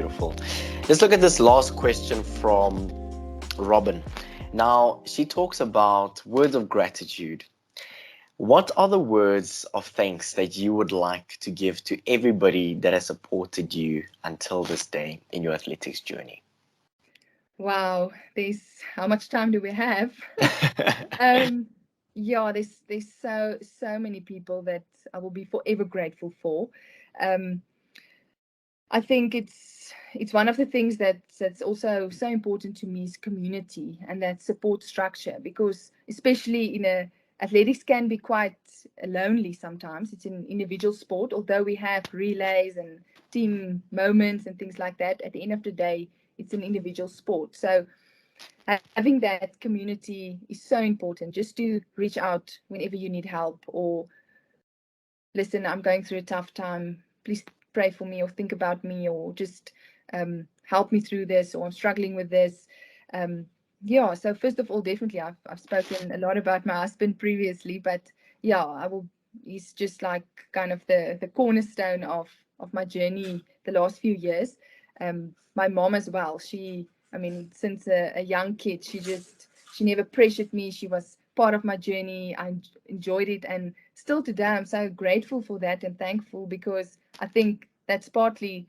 beautiful. Let's look at this last question from Robin. Now, she talks about words of gratitude. What are the words of thanks that you would like to give to everybody that has supported you until this day in your athletics journey? Wow, how much time do we have? Yeah, there's so many people that I will be forever grateful for. Um, I think it's one of the things that's also so important to me is community and that support structure, because especially athletics can be quite lonely sometimes. It's an individual sport, although we have relays and team moments and things like that. At the end of the day, it's an individual sport. So having that community is so important, just to reach out whenever you need help, or listen, I'm going through a tough time, please pray for me, or think about me, or just help me through this, or I'm struggling with this. Yeah, so first of all, definitely I've spoken a lot about my husband previously, but yeah, he's just like kind of the cornerstone of my journey the last few years. My mom as well, since a young kid, she never pressured me. She was part of my journey. I enjoyed it, and still today I'm so grateful for that and thankful, because I think that's partly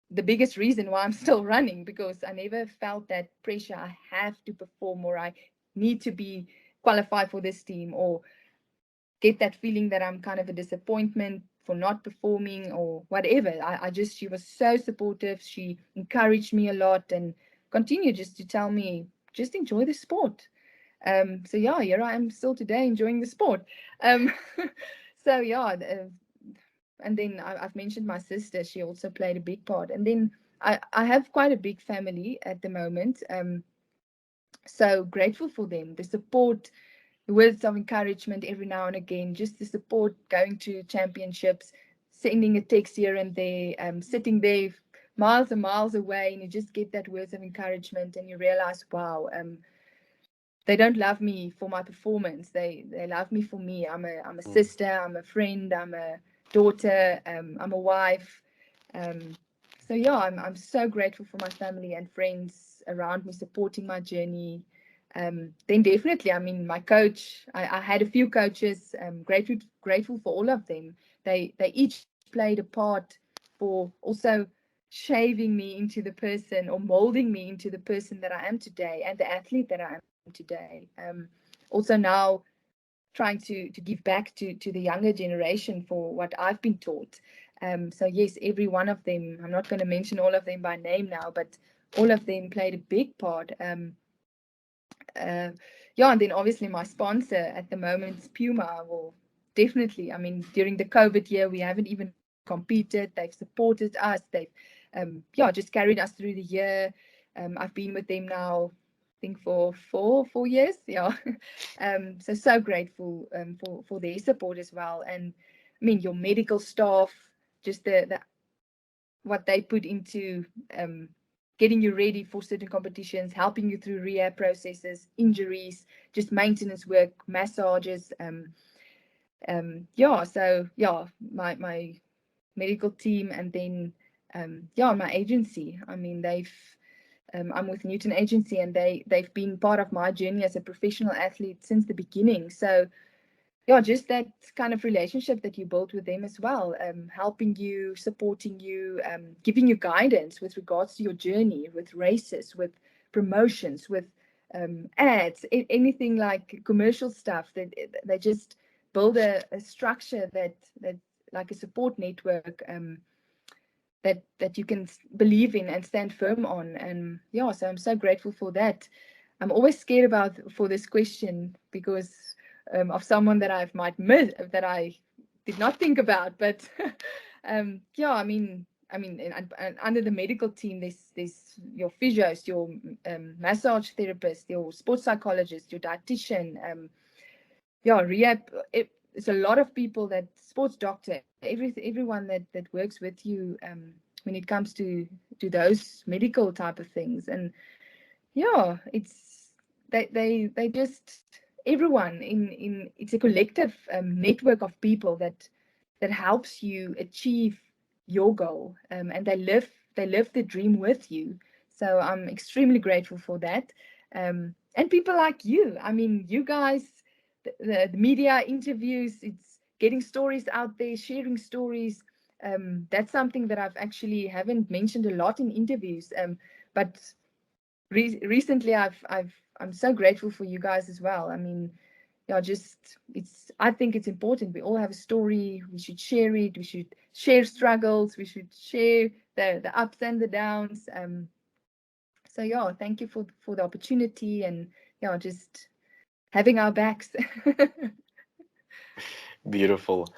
the biggest reason why I'm still running, because I never felt that pressure. I have to perform, or I need to be qualified for this team, or get that feeling that I'm kind of a disappointment for not performing or whatever. She was so supportive. She encouraged me a lot and continued just to tell me, just enjoy the sport. So yeah, here I am still today enjoying the sport. Um, so yeah, and then I've mentioned my sister. She also played a big part. And then I have quite a big family at the moment. So grateful for them, the support, the words of encouragement every now and again, just the support, going to championships, sending a text here and there, sitting there miles and miles away, and you just get that words of encouragement, and you realize, wow, they don't love me for my performance. They love me for me. I'm a sister. I'm a friend. I'm a daughter. I'm a wife. Um, so yeah, I'm so grateful for my family and friends around me supporting my journey. Then definitely, my coach. I had a few coaches. Grateful for all of them. They each played a part for also shaving me into the person, or molding me into the person that I am today, and the athlete that I am today. Also now trying to give back to the younger generation for what I've been taught. So yes, every one of them, I'm not going to mention all of them by name now, but all of them played a big part. Yeah, and then obviously my sponsor at the moment, Puma, will definitely, during the COVID year, we haven't even competed. They've supported us. They've, just carried us through the year. I've been with them now, I think for four years. Yeah. So grateful for their support as well. And your medical staff, just the what they put into getting you ready for certain competitions, helping you through rehab processes, injuries, just maintenance work, massages. My medical team, and then my agency. I'm with Newton Agency, and they've been part of my journey as a professional athlete since the beginning. So yeah, just that kind of relationship that you build with them as well, helping you, supporting you, giving you guidance with regards to your journey, with races, with promotions, with ads, anything like commercial stuff. They just build a structure that like a support network, that you can believe in and stand firm on. And yeah, so I'm so grateful for that. I'm always scared for this question, because of someone that I might miss, that I did not think about. But and under the medical team, there's your physios, your massage therapist, your sports psychologist, your dietitian, rehab. It's a lot of people, that sports doctor, everyone that works with you when it comes to those medical type of things. And yeah, it's they just, everyone in it's a collective network of people that helps you achieve your goal, and they live they live the dream with you. So I'm extremely grateful for that. And people like you, I mean, you guys, the media interviews, it's getting stories out there, sharing stories. That's something that I've actually haven't mentioned a lot in interviews. But recently I'm so grateful for you guys as well. I mean, yeah, I think it's important. We all have a story. We should share it. We should share struggles. We should share the ups and the downs. So yeah, thank you for the opportunity, and yeah, just having our backs. Beautiful.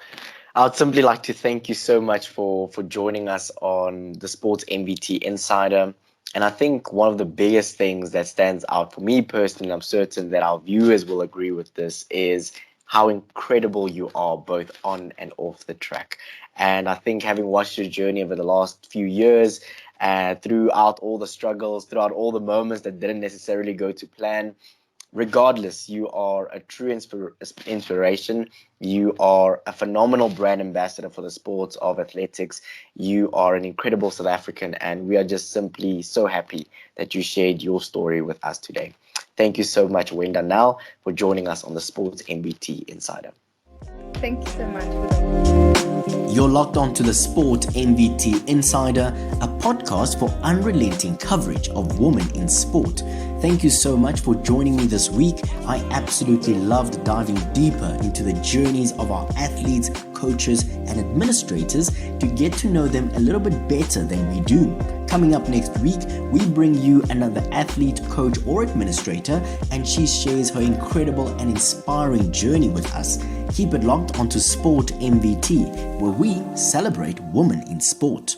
I would simply like to thank you so much for joining us on the Sports MVT Insider. And I think one of the biggest things that stands out for me personally, I'm certain that our viewers will agree with this, is how incredible you are both on and off the track. And I think having watched your journey over the last few years, throughout all the struggles, throughout all the moments that didn't necessarily go to plan, regardless, you are a true inspiration. You are a phenomenal brand ambassador for the sports of athletics. You are an incredible South African, and we are just simply so happy that you shared your story with us today. Thank you so much, Wenda, now for joining us on the Sports MVT Insider. Thank you so much for that. You're locked on to the Sport MVT Insider, a podcast for unrelenting coverage of women in sport. Thank you so much for joining me this week. I absolutely loved diving deeper into the journeys of our athletes, coaches, and administrators to get to know them a little bit better than we do. Coming up next week, we bring you another athlete, coach, or administrator, and she shares her incredible and inspiring journey with us. Keep it locked onto Sport MVT, where we celebrate women in sport.